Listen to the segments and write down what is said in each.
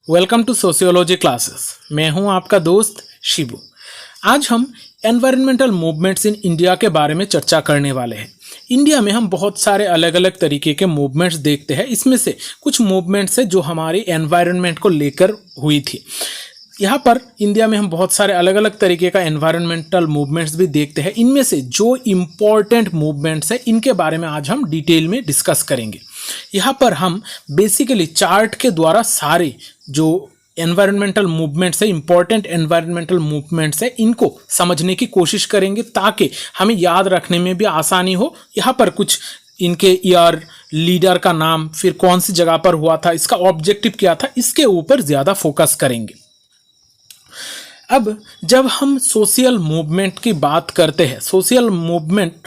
Welcome to sociology classes. मैं हूं आपका दोस्त शिबू। आज हम एनवायरमेंटल मूवमेंट्स इन इंडिया के बारे में चर्चा करने वाले हैं। इंडिया में हम बहुत सारे अलग अलग तरीके के मूवमेंट्स देखते हैं। इसमें से कुछ मूवमेंट्स है जो हमारी एनवायरनमेंट को लेकर हुई थी। यहाँ पर इंडिया में हम बहुत सारे अलग अलग तरीके का एनवायरमेंटल मूवमेंट्स भी देखते हैं। इनमें से जो इम्पोर्टेंट मूवमेंट्स है इनके बारे में आज हम डिटेल में डिस्कस करेंगे। यहाँ पर हम बेसिकली चार्ट के द्वारा सारे जो एनवायरमेंटल मूवमेंट्स है, इंपॉर्टेंट एनवायरमेंटल मूवमेंट्स है, इनको समझने की कोशिश करेंगे ताकि हमें याद रखने में भी आसानी हो। यहाँ पर कुछ इनके ईयर, लीडर का नाम, फिर कौन सी जगह पर हुआ था, इसका ऑब्जेक्टिव क्या था, इसके ऊपर ज़्यादा फोकस करेंगे। अब जब हम सोशल मूवमेंट की बात करते हैं, सोशल मूवमेंट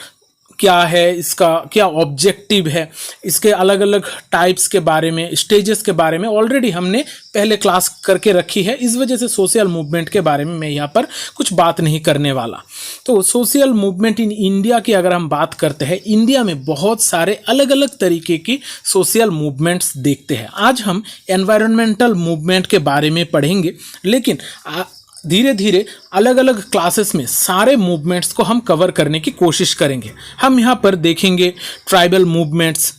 क्या है, इसका क्या ऑब्जेक्टिव है, इसके अलग अलग टाइप्स के बारे में, स्टेजेस के बारे में ऑलरेडी हमने पहले क्लास करके रखी है। इस वजह से सोशल मूवमेंट के बारे में मैं यहाँ पर कुछ बात नहीं करने वाला। तो सोशल मूवमेंट इन इंडिया की अगर हम बात करते हैं, इंडिया में बहुत सारे अलग अलग तरीके की सोशल मूवमेंट्स देखते हैं। आज हम एनवायरमेंटल मूवमेंट के बारे में पढ़ेंगे, लेकिन धीरे धीरे अलग अलग क्लासेस में सारे मूवमेंट्स को हम कवर करने की कोशिश करेंगे। हम यहाँ पर देखेंगे ट्राइबल मूवमेंट्स,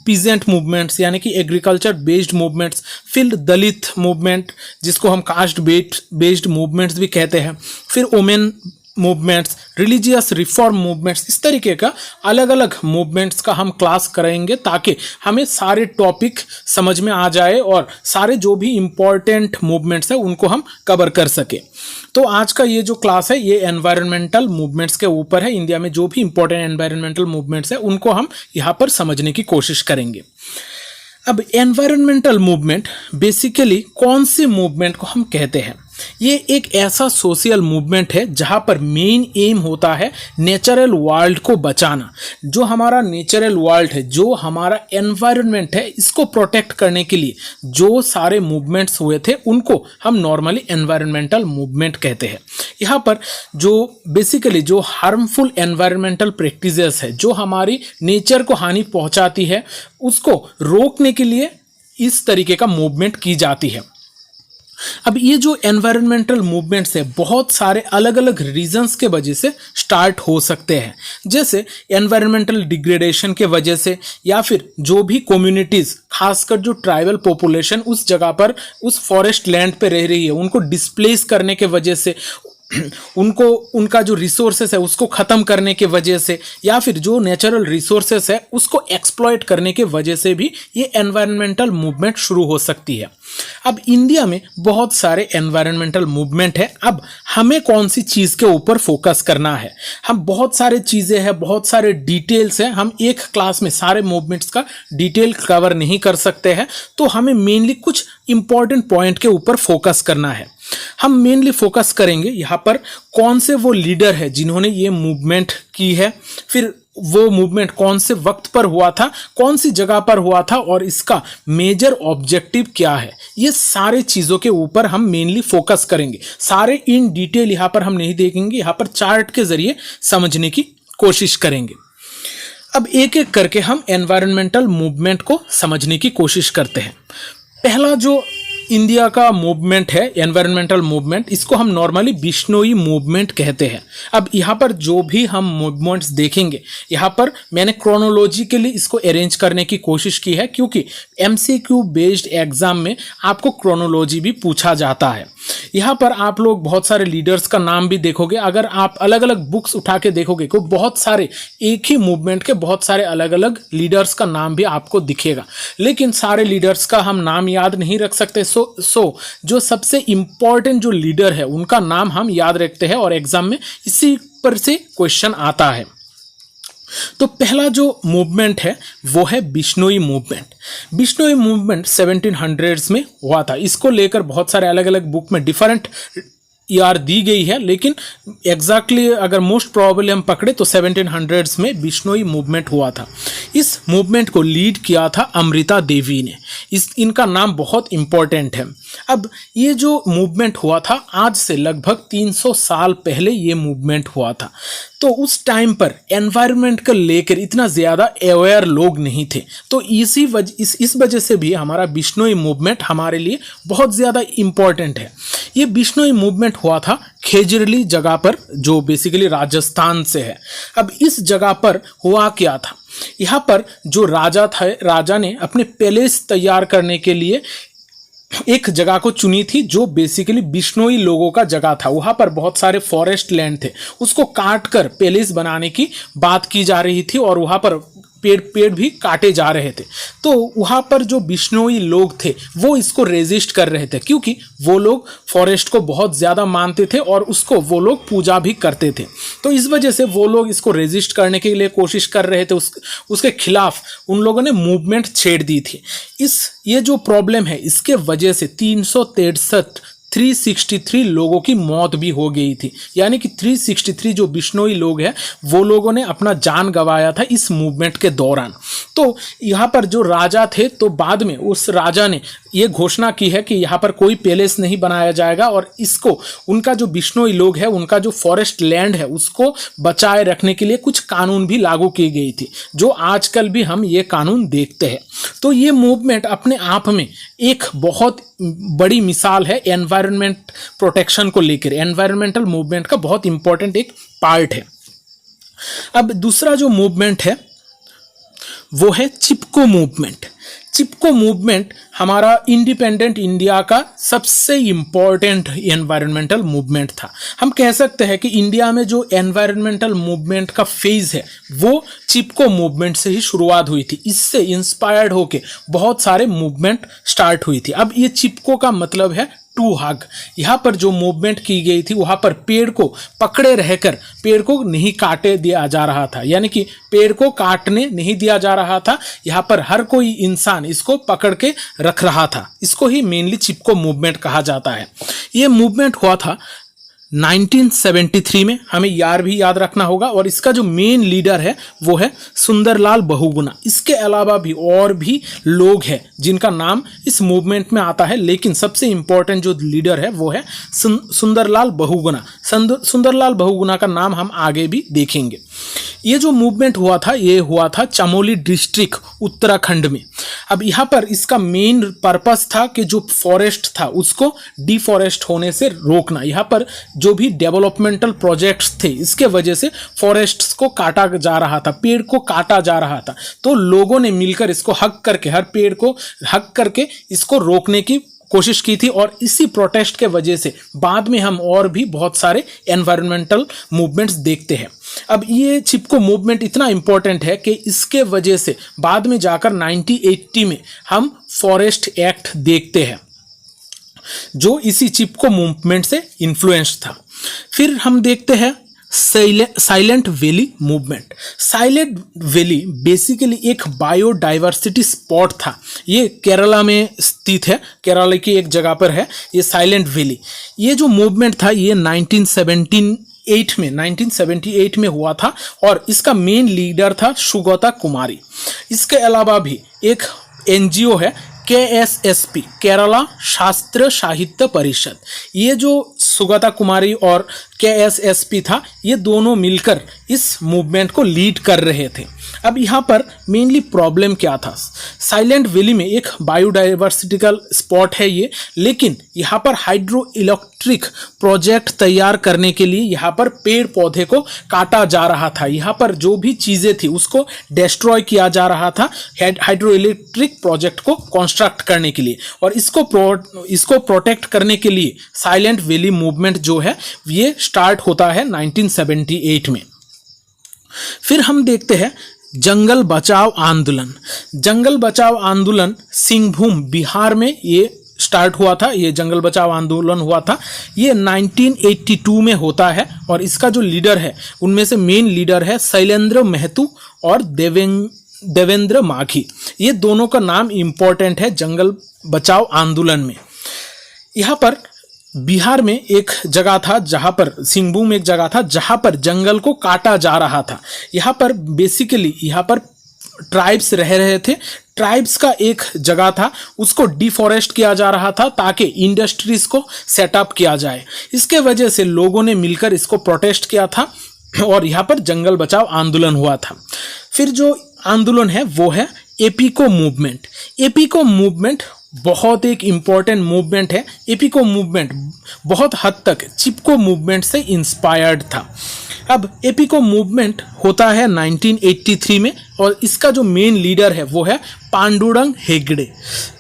पीजेंट मूवमेंट्स यानी कि एग्रीकल्चर बेस्ड मूवमेंट्स, फिर दलित मूवमेंट जिसको हम कास्ट बेस्ड मूवमेंट्स भी कहते हैं, फिर women movements, religious reform movements, इस तरीके का अलग अलग मूवमेंट्स का हम क्लास करेंगे ताकि हमें सारे टॉपिक समझ में आ जाए और सारे जो भी इम्पोर्टेंट मूवमेंट्स है उनको हम कवर कर सके। तो आज का ये जो क्लास है ये एनवायरमेंटल मूवमेंट्स के ऊपर है। इंडिया में जो भी इम्पोर्टेंट एनवायरमेंटल मूवमेंट्स है उनको हम यहाँ पर समझने की कोशिश करेंगे। अब एनवायरमेंटल मूवमेंट बेसिकली कौन सी मूवमेंट को हम कहते हैं? ये एक ऐसा सोशल मूवमेंट है जहाँ पर मेन एम होता है नेचुरल वर्ल्ड को बचाना। जो हमारा नेचुरल वर्ल्ड है, जो हमारा एनवायरनमेंट है, इसको प्रोटेक्ट करने के लिए जो सारे मूवमेंट्स हुए थे उनको हम नॉर्मली एनवायरमेंटल मूवमेंट कहते हैं। यहाँ पर जो बेसिकली जो हार्मफुल एनवायरमेंटल प्रैक्टिसेस है, जो हमारी नेचर को हानि पहुँचाती है, उसको रोकने के लिए इस तरीके का मूवमेंट की जाती है। अब ये जो एनवायरमेंटल मूवमेंट्स है बहुत सारे अलग अलग रीजंस के वजह से स्टार्ट हो सकते हैं, जैसे एनवायरमेंटल डिग्रेडेशन के वजह से, या फिर जो भी कम्युनिटीज़ खासकर जो ट्राइबल पॉपुलेशन उस जगह पर उस फॉरेस्ट लैंड पे रह रही है उनको डिस्प्लेस करने के वजह से, उनको उनका जो रिसोर्सेस है उसको ख़त्म करने के वजह से, या फिर जो नेचुरल रिसोर्सेस है उसको एक्सप्लॉइट करने के वजह से भी ये एनवायरमेंटल मूवमेंट शुरू हो सकती है। अब इंडिया में बहुत सारे एनवायरमेंटल मूवमेंट है। अब हमें कौन सी चीज़ के ऊपर फोकस करना है? हम बहुत सारे चीज़ें हैं, बहुत सारे डिटेल्स हैं, हम एक क्लास में सारे मूवमेंट्स का डिटेल कवर नहीं कर सकते हैं। तो हमें मेनली कुछ इंपॉर्टेंट पॉइंट के ऊपर फोकस करना है। हम मेनली फोकस करेंगे यहाँ पर कौन से वो लीडर है जिन्होंने ये मूवमेंट की है, फिर वो मूवमेंट कौन से वक्त पर हुआ था, कौन सी जगह पर हुआ था, और इसका मेजर ऑब्जेक्टिव क्या है। ये सारे चीज़ों के ऊपर हम मेनली फोकस करेंगे। सारे इन डिटेल यहाँ पर हम नहीं देखेंगे, यहाँ पर चार्ट के जरिए समझने की कोशिश करेंगे। अब एक एक करके हम एनवायरमेंटल मूवमेंट को समझने की कोशिश करते हैं। पहला जो इंडिया का मूवमेंट है एनवायरमेंटल मूवमेंट, इसको हम नॉर्मली बिश्नोई मूवमेंट कहते हैं। अब यहाँ पर जो भी हम मूवमेंट्स देखेंगे, यहाँ पर मैंने क्रोनोलॉजिकली इसको अरेंज करने की कोशिश की है, क्योंकि एमसीक्यू बेस्ड एग्जाम में आपको क्रोनोलॉजी भी पूछा जाता है। यहाँ पर आप लोग बहुत सारे लीडर्स का नाम भी देखोगे। अगर आप अलग अलग बुक्स उठा के देखोगे तो बहुत सारे एक ही मूवमेंट के बहुत सारे अलग अलग लीडर्स का नाम भी आपको दिखेगा, लेकिन सारे लीडर्स का हम नाम याद नहीं रख सकते। सो जो सबसे इम्पॉर्टेंट जो लीडर है उनका नाम हम याद रखते हैं और एग्जाम में इसी पर से क्वेश्चन आता है। तो पहला जो मूवमेंट है वो है Bishnoi movement. Bishnoi movement 1700s में हुआ था। इसको लेकर बहुत सारे अलग अलग बुक में डिफरेंट ईयर दी गई है, लेकिन एग्जैक्टली अगर मोस्ट प्रोबेबली हम पकड़े तो 1700s में बिश्नोई मूवमेंट हुआ था। इस मूवमेंट को लीड किया था अमृता देवी ने। इनका नाम बहुत इम्पोर्टेंट है। अब ये जो मूवमेंट हुआ था आज से लगभग 300 साल पहले ये मूवमेंट हुआ था। तो उस टाइम पर एनवायरनमेंट को लेकर इतना ज़्यादा अवेयर लोग नहीं थे। तो इस वजह से भी हमारा बिश्नोई मूवमेंट हमारे लिए बहुत ज़्यादा इम्पॉर्टेंट है। ये बिश्नोई मूवमेंट हुआ था खेजरली जगह पर, जो बेसिकली राजस्थान से है। अब इस जगह पर हुआ क्या था, यहाँ पर जो राजा ने अपने पैलेस तैयार करने के लिए एक जगह को चुनी थी, जो बेसिकली बिश्नोई लोगों का जगह था। वहाँ पर बहुत सारे फॉरेस्ट लैंड थे, उसको काट कर पैलेस बनाने की बात की जा रही थी और वहाँ पर पेड़ भी काटे जा रहे थे। तो वहाँ पर जो बिश्नोई लोग थे वो इसको रेजिस्ट कर रहे थे, क्योंकि वो लोग फॉरेस्ट को बहुत ज़्यादा मानते थे और उसको वो लोग पूजा भी करते थे। तो इस वजह से वो लोग इसको रेजिस्ट करने के लिए कोशिश कर रहे थे। उसके खिलाफ उन लोगों ने मूवमेंट छेड़ दी थी। ये जो प्रॉब्लम है, इसके वजह से 363 लोगों की मौत भी हो गई थी। यानी कि 363 जो बिश्नोई लोग हैं वो लोगों ने अपना जान गंवाया था इस मूवमेंट के दौरान। तो यहाँ पर जो राजा थे, तो बाद में उस राजा ने ये घोषणा की है कि यहाँ पर कोई पैलेस नहीं बनाया जाएगा और इसको, उनका जो बिश्नोई लोग है, उनका जो फॉरेस्ट लैंड है, उसको बचाए रखने के लिए कुछ कानून भी लागू की गई थी, जो आजकल भी हम ये कानून देखते हैं। तो ये मूवमेंट अपने आप में एक बहुत बड़ी मिसाल है एनवायरनमेंट प्रोटेक्शन को लेकर। एनवायरमेंटल मूवमेंट का बहुत इंपॉर्टेंट एक पार्ट है। अब दूसरा जो मूवमेंट है वो है चिपको मूवमेंट। चिपको मूवमेंट हमारा इंडिपेंडेंट इंडिया का सबसे इम्पॉर्टेंट एनवायरमेंटल मूवमेंट था। हम कह सकते हैं कि इंडिया में जो एनवायरमेंटल मूवमेंट का फेज है वो चिपको मूवमेंट से ही शुरुआत हुई थी। इससे इंस्पायर्ड होके बहुत सारे मूवमेंट स्टार्ट हुई थी। अब ये चिपको का मतलब है टू हग। यहाँ पर जो मूवमेंट की गई थी, वहाँ पर पेड़ को पकड़े रहकर पेड़ को नहीं काटे दिया जा रहा था, यानी कि पेड़ को काटने नहीं दिया जा रहा था। यहाँ पर हर कोई इंसान इसको पकड़ के रख रहा था। इसको ही मेनली चिपको मूवमेंट कहा जाता है। ये मूवमेंट हुआ था 1973 में, हमें भी याद रखना होगा। और इसका जो मेन लीडर है वो है सुंदरलाल बहुगुणा। इसके अलावा भी और भी लोग हैं जिनका नाम इस मूवमेंट में आता है, लेकिन सबसे इम्पोर्टेंट जो लीडर है वो है सुंदरलाल बहुगुणा। सुंदरलाल बहुगुणा का नाम हम आगे भी देखेंगे। ये जो मूवमेंट हुआ था, ये हुआ था चमोली डिस्ट्रिक्ट उत्तराखंड में। अब यहाँ पर इसका मेन पर्पस था कि जो फॉरेस्ट था उसको डिफॉरेस्ट होने से रोकना। यहाँ पर जो भी डेवलपमेंटल प्रोजेक्ट्स थे, इसके वजह से फॉरेस्ट्स को काटा जा रहा था, पेड़ को काटा जा रहा था। तो लोगों ने मिलकर इसको हक करके, हर पेड़ को हक करके इसको रोकने की कोशिश की थी। और इसी प्रोटेस्ट के वजह से बाद में हम और भी बहुत सारे एनवायरमेंटल मूवमेंट्स देखते हैं। अब ये चिपको मूवमेंट इतना इम्पोर्टेंट है कि इसके वजह से बाद में जाकर 1980 में हम फॉरेस्ट एक्ट देखते हैं, जो इसी चिपको मूवमेंट से इन्फ्लुएंस था। फिर हम देखते हैं silent valley movement. Silent valley basically एक बायोडाइवर्सिटी स्पॉट था। ये केरला में स्थित है, केरला की एक जगह पर है ये साइलेंट वैली। ये जो मूवमेंट था ये 1978 में हुआ था और इसका मेन लीडर था सुगता कुमारी। इसके अलावा भी एक एनजीओ है KSSP, केरला शास्त्र साहित्य परिषद। ये जो सुगता कुमारी और KSSP था, ये दोनों मिलकर इस मूवमेंट को लीड कर रहे थे। अब यहाँ पर मेनली प्रॉब्लम क्या था, साइलेंट वैली में एक बायोडाइवर्सिटिकल स्पॉट है ये, लेकिन यहाँ पर हाइड्रो इलेक्ट्रिक प्रोजेक्ट तैयार करने के लिए यहाँ पर पेड़ पौधे को काटा जा रहा था। यहाँ पर जो भी चीज़ें थी उसको डिस्ट्रॉय किया जा रहा था हाइड्रो इलेक्ट्रिक प्रोजेक्ट को कंस्ट्रक्ट करने के लिए। और इसको प्रोटेक्ट करने के लिए साइलेंट वैली मूवमेंट जो है ये स्टार्ट होता है 1978 में। फिर हम देखते हैं जंगल बचाओ आंदोलन। जंगल बचाओ आंदोलन सिंहभूम बिहार में ये स्टार्ट हुआ था। ये जंगल बचाओ आंदोलन हुआ था, ये 1982 में होता है। और इसका जो लीडर है उनमें से मेन लीडर है शैलेंद्र महतो और देवेंद्र माघी। ये दोनों का नाम इम्पोर्टेंट है जंगल बचाओ आंदोलन में। यहाँ पर बिहार में एक जगह था जहाँ पर सिंहभूम एक जगह था जहाँ पर जंगल को काटा जा रहा था। यहाँ पर बेसिकली यहाँ पर ट्राइब्स रह रहे थे। ट्राइब्स का एक जगह था, उसको डिफॉरेस्ट किया जा रहा था ताकि इंडस्ट्रीज को सेटअप किया जाए। इसके वजह से लोगों ने मिलकर इसको प्रोटेस्ट किया था। और यहाँ पर जंगल बचाओ आंदोलन हुआ था। फिर जो आंदोलन है वो है एपीको मूवमेंट। एपीको मूवमेंट बहुत एक इम्पॉर्टेंट मूवमेंट है। एपीको मूवमेंट बहुत हद तक चिपको मूवमेंट से इंस्पायर्ड था। अब एपीको मूवमेंट होता है 1983 में और इसका जो मेन लीडर है वो है पांडुरंग हेगड़े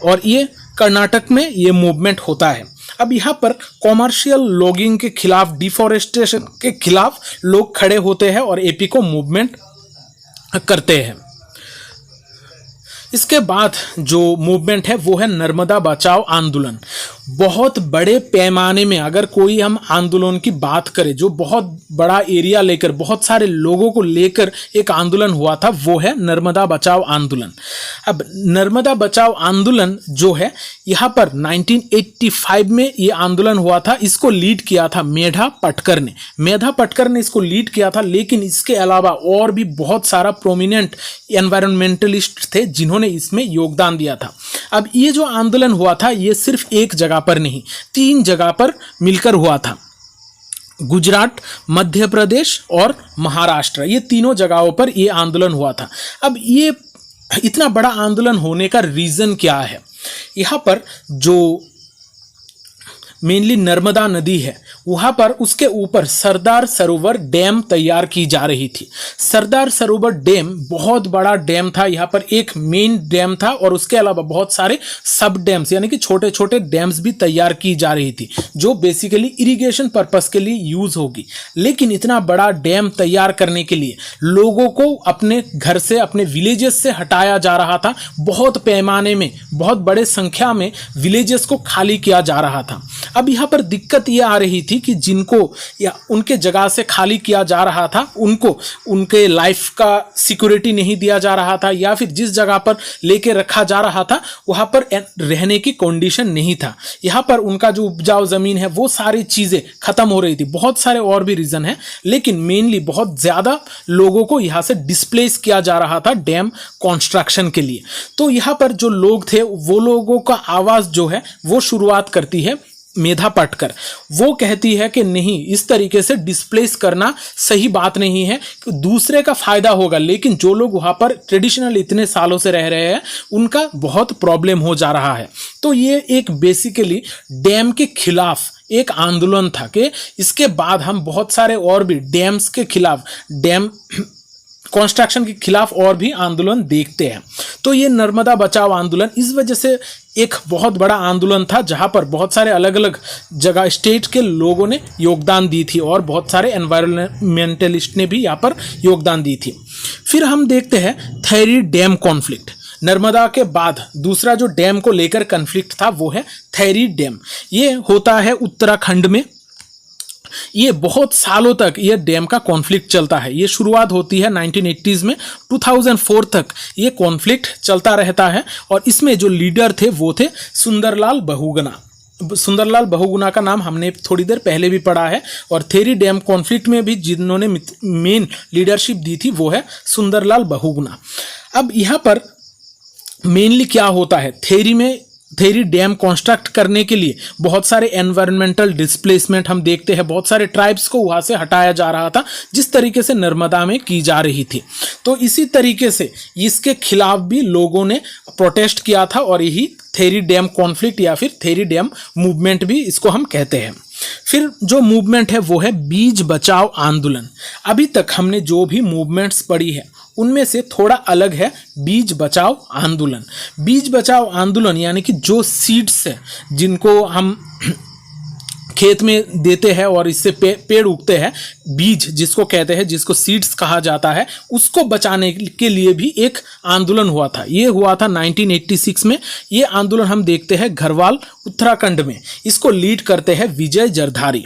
और ये कर्नाटक में ये मूवमेंट होता है। अब यहाँ पर कॉमर्शियल लॉगिंग के खिलाफ, डिफॉरेस्टेशन के खिलाफ लोग खड़े होते हैं और एपीको मूवमेंट करते हैं। इसके बाद जो मूवमेंट है वो है नर्मदा बचाओ आंदोलन। बहुत बड़े पैमाने में अगर कोई हम आंदोलन की बात करें, जो बहुत बड़ा एरिया लेकर, बहुत सारे लोगों को लेकर एक आंदोलन हुआ था, वो है नर्मदा बचाओ आंदोलन। अब नर्मदा बचाओ आंदोलन जो है यहाँ पर 1985 में ये आंदोलन हुआ था। इसको लीड किया था मेधा पटकर ने। मेधा पटकर ने इसको लीड किया था, लेकिन इसके अलावा और भी बहुत सारा प्रोमिनेंट एनवायरमेंटलिस्ट थे जिन्होंने इसमें योगदान दिया था। अब ये जो आंदोलन हुआ था ये सिर्फ एक जगह पर नहीं, 3 जगह पर मिलकर हुआ था। गुजरात, मध्य प्रदेश और महाराष्ट्र, ये तीनों जगहों पर ये आंदोलन हुआ था। अब ये इतना बड़ा आंदोलन होने का रीजन क्या है? यहाँ पर जो मेनली नर्मदा नदी है वहाँ पर उसके ऊपर सरदार सरोवर डैम तैयार की जा रही थी। सरदार सरोवर डैम बहुत बड़ा डैम था। यहाँ पर एक मेन डैम था और उसके अलावा बहुत सारे सब डैम्स यानी कि छोटे छोटे डैम्स भी तैयार की जा रही थी जो बेसिकली इरिगेशन पर्पस के लिए यूज होगी। लेकिन इतना बड़ा डैम तैयार करने के लिए लोगों को अपने घर से, अपने विलेजेस से हटाया जा रहा था। बहुत पैमाने में, बहुत बड़े संख्या में विलेजेस को खाली किया जा रहा था। अब यहाँ पर दिक्कत ये आ रही थी कि जिनको या उनके जगह से खाली किया जा रहा था उनको उनके लाइफ का सिक्योरिटी नहीं दिया जा रहा था, या फिर जिस जगह पर लेके रखा जा रहा था वहाँ पर रहने की कंडीशन नहीं था। यहाँ पर उनका जो उपजाऊ जमीन है वो सारी चीज़ें खत्म हो रही थी। बहुत सारे और भी रीज़न है, लेकिन मेनली बहुत ज़्यादा लोगों को यहाँ से डिस्प्लेस किया जा रहा था डैम कंस्ट्रक्शन के लिए। तो यहाँ पर जो लोग थे वो लोगों का आवाज़ जो है वो शुरुआत करती है मेधा पटकर। वो कहती है कि नहीं, इस तरीके से डिस्प्लेस करना सही बात नहीं है, दूसरे का फायदा होगा, लेकिन जो लोग वहाँ पर ट्रेडिशनल इतने सालों से रह रहे हैं उनका बहुत प्रॉब्लम हो जा रहा है। तो ये एक बेसिकली डैम के खिलाफ एक आंदोलन था कि इसके बाद हम बहुत सारे और भी डैम्स के खिलाफ, डैम कंस्ट्रक्शन के खिलाफ और भी आंदोलन देखते हैं। तो ये नर्मदा बचाओ आंदोलन इस वजह से एक बहुत बड़ा आंदोलन था जहां पर बहुत सारे अलग अलग जगह स्टेट के लोगों ने योगदान दी थी और बहुत सारे एनवायरमेंटलिस्ट ने भी यहाँ पर योगदान दी थी। फिर हम देखते हैं थैरी डैम कॉन्फ्लिक्ट। नर्मदा के बाद दूसरा जो डैम को लेकर कॉन्फ्लिक्ट था वो है थैरी डैम। ये होता है उत्तराखंड में। ये बहुत सालों तक ये डैम का कॉन्फ्लिक्ट चलता है। ये शुरुआत होती है 1980s में, 2004 तक ये कॉन्फ्लिक्ट चलता रहता है और इसमें जो लीडर थे वो थे सुंदरलाल बहुगुणा। सुंदरलाल बहुगुणा का नाम हमने थोड़ी देर पहले भी पढ़ा है और थेरी डैम कॉन्फ्लिक्ट में भी जिन्होंने मेन लीडरशिप दी थी वो है सुंदरलाल बहुगुणा। अब यहाँ पर मेनली क्या होता है, थेरी डैम कंस्ट्रक्ट करने के लिए बहुत सारे एनवायरमेंटल डिस्प्लेसमेंट हम देखते हैं। बहुत सारे ट्राइब्स को वहाँ से हटाया जा रहा था जिस तरीके से नर्मदा में की जा रही थी। तो इसी तरीके से इसके खिलाफ भी लोगों ने प्रोटेस्ट किया था और यही थेरी डैम कॉन्फ्लिक्ट या फिर थेरी डैम मूवमेंट भी इसको हम कहते हैं। फिर जो मूवमेंट है वो है बीज बचाओ आंदोलन। अभी तक हमने जो भी मूवमेंट्स पढ़ी है उनमें से थोड़ा अलग है बीज बचाओ आंदोलन। बीज बचाओ आंदोलन यानी कि जो सीड्स है जिनको हम खेत में देते हैं और इससे पेड़ उगते हैं, बीज जिसको कहते हैं, जिसको सीड्स कहा जाता है, उसको बचाने के लिए भी एक आंदोलन हुआ था। ये हुआ था 1986 में। ये आंदोलन हम देखते हैं घरवाल उत्तराखंड में। इसको लीड करते हैं विजय जरधारी।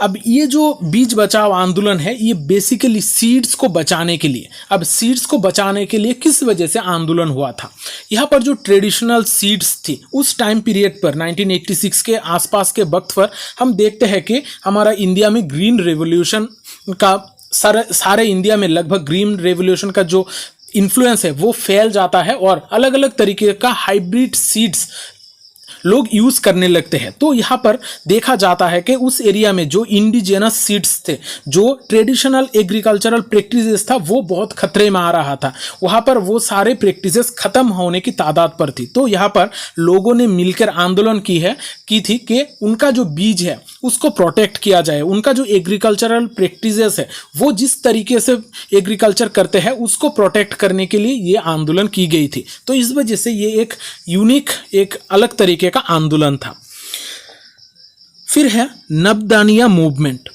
अब ये जो बीज बचाओ आंदोलन है ये बेसिकली सीड्स को बचाने के लिए, अब सीड्स को बचाने के लिए किस वजह से आंदोलन हुआ था? यहाँ पर जो ट्रेडिशनल सीड्स थी उस टाइम पीरियड पर 1986 के आसपास के वक्त पर हम देखते हैं कि हमारा इंडिया में ग्रीन रेवोल्यूशन का सारे इंडिया में लगभग ग्रीन रेवोल्यूशन का जो इन्फ्लुएंस है वो फैल जाता है और अलग अलग तरीके का हाइब्रिड सीड्स लोग यूज करने लगते हैं। तो यहाँ पर देखा जाता है कि उस एरिया में जो इंडिजिनस सीड्स थे, जो ट्रेडिशनल एग्रीकल्चरल प्रैक्टिसेस था, वो बहुत खतरे में आ रहा था। वहाँ पर वो सारे प्रैक्टिसेस खत्म होने की तादाद पर थी। तो यहाँ पर लोगों ने मिलकर आंदोलन की थी कि उनका जो बीज है उसको प्रोटेक्ट किया जाए, उनका जो एग्रीकल्चरल प्रैक्टिसेस है वो जिस तरीके से एग्रीकल्चर करते हैं उसको प्रोटेक्ट करने के लिए ये आंदोलन की गई थी। तो इस वजह से ये एक यूनिक, एक अलग तरीके का आंदोलन था। फिर है नब्दानिया मूवमेंट।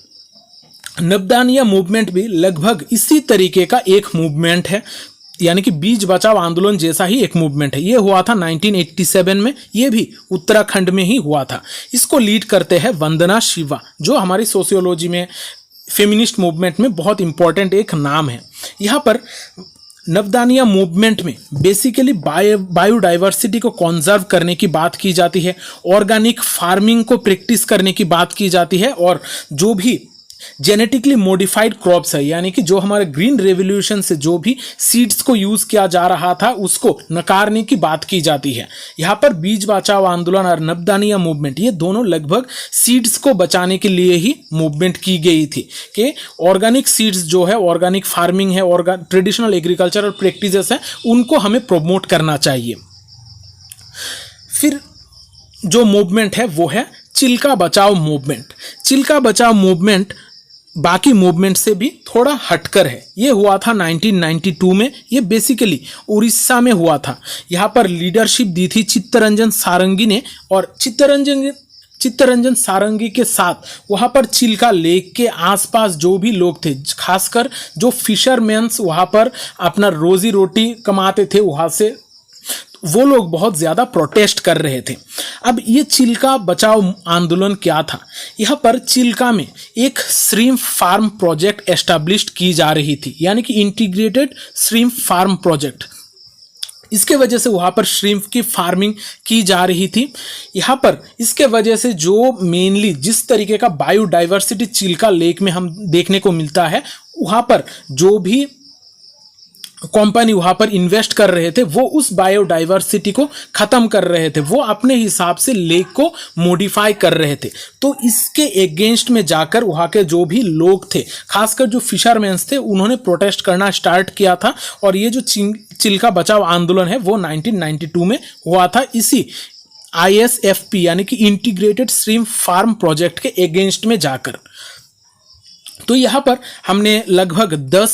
नब्दानिया मूवमेंट भी लगभग इसी तरीके का एक मूवमेंट है, यानी कि बीज बचाओ आंदोलन जैसा ही एक मूवमेंट है। ये हुआ था 1987 में, ये भी उत्तराखंड में ही हुआ था। इसको लीड करते हैं वंदना शिवा, जो हमारी सोशियोलॉजी में, फेमिनिस्ट मूवमेंट में बहुत इंपॉर्टेंट एक नाम है। यहाँ पर नब्दानिया मूवमेंट में बेसिकली बायोडाइवर्सिटी को कॉन्जर्व करने की बात की जाती है, ऑर्गेनिक फार्मिंग को प्रैक्टिस करने की बात की जाती है, और जो भी जेनेटिकली मॉडिफाइड क्रॉप्स है, यानी कि जो हमारे ग्रीन रेवोल्यूशन से जो भी सीड्स को यूज किया जा रहा था उसको नकारने की बात की जाती है। यहाँ पर बीज बचाओ आंदोलन और नब्दानिया मूवमेंट, ये दोनों लगभग सीड्स को बचाने के लिए ही मूवमेंट की गई थी कि ऑर्गेनिक सीड्स जो है, ऑर्गेनिक फार्मिंग है, ट्रेडिशनल एग्रीकल्चरल प्रैक्टिसेस है, उनको हमें प्रमोट करना चाहिए। फिर जो मूवमेंट है वो है चिल्का बचाओ मूवमेंट। चिल्का बचाओ मूवमेंट बाकी मूवमेंट से भी थोड़ा हटकर है। ये हुआ था 1992 में। ये बेसिकली उड़ीसा में हुआ था। यहाँ पर लीडरशिप दी थी चित्तरंजन सारंगी ने, और चित्तरंजन सारंगी के साथ वहाँ पर चिल्का लेक के आसपास जो भी लोग थे, खासकर जो फिशरमैन्स वहाँ पर अपना रोजी रोटी कमाते थे वहाँ से, वो लोग बहुत ज़्यादा प्रोटेस्ट कर रहे थे। अब ये चिल्का बचाओ आंदोलन क्या था? यहाँ पर चिल्का में एक श्रिम्प फार्म प्रोजेक्ट एस्टैब्लिश की जा रही थी, यानी कि इंटीग्रेटेड श्रिम्प फार्म प्रोजेक्ट। इसके वजह से वहाँ पर श्रिम्प की फार्मिंग की जा रही थी। यहाँ पर इसके वजह से जो मेनली जिस तरीके का बायोडाइवर्सिटी चिल्का लेक में हम देखने को मिलता है, वहाँ पर जो भी कंपनी वहाँ पर इन्वेस्ट कर रहे थे वो उस बायोडाइवर्सिटी को ख़त्म कर रहे थे, वो अपने हिसाब से लेक को मॉडिफाई कर रहे थे। तो इसके अगेंस्ट में जाकर वहाँ के जो भी लोग थे, खासकर जो फिशरमैन्स थे, उन्होंने प्रोटेस्ट करना स्टार्ट किया था। और ये जो चिल्का बचाओ आंदोलन है वो 1992 में हुआ था, इसी ISFP यानी कि इंटीग्रेटेड श्रिम्प फार्म प्रोजेक्ट के अगेंस्ट में जाकर। तो यहाँ पर हमने लगभग 10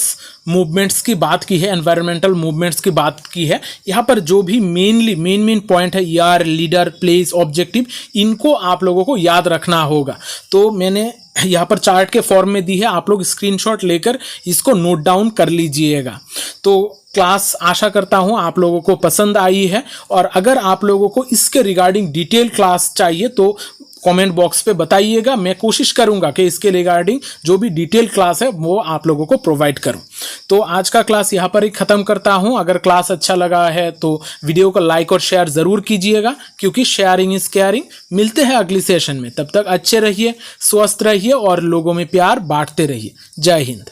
मूवमेंट्स की बात की है, एनवायरमेंटल मूवमेंट्स की बात की है। यहाँ पर जो भी मेन पॉइंट है, यार, लीडर, प्लेस, ऑब्जेक्टिव, इनको आप लोगों को याद रखना होगा। तो मैंने यहाँ पर चार्ट के फॉर्म में दी है, आप लोग स्क्रीनशॉट लेकर इसको नोट डाउन कर लीजिएगा। तो क्लास आशा करता हूँ आप लोगों को पसंद आई है, और अगर आप लोगों को इसके रिगार्डिंग डिटेल क्लास चाहिए तो कमेंट बॉक्स पे बताइएगा। मैं कोशिश करूंगा कि इसके रिगार्डिंग जो भी डिटेल क्लास है वो आप लोगों को प्रोवाइड करूं। तो आज का क्लास यहाँ पर ही ख़त्म करता हूं। अगर क्लास अच्छा लगा है तो वीडियो को लाइक और शेयर ज़रूर कीजिएगा, क्योंकि शेयरिंग इज़ केयरिंग। मिलते हैं अगली सेशन में, तब तक अच्छे रहिए, स्वस्थ रहिए और लोगों में प्यार बांटते रहिए। जय हिंद।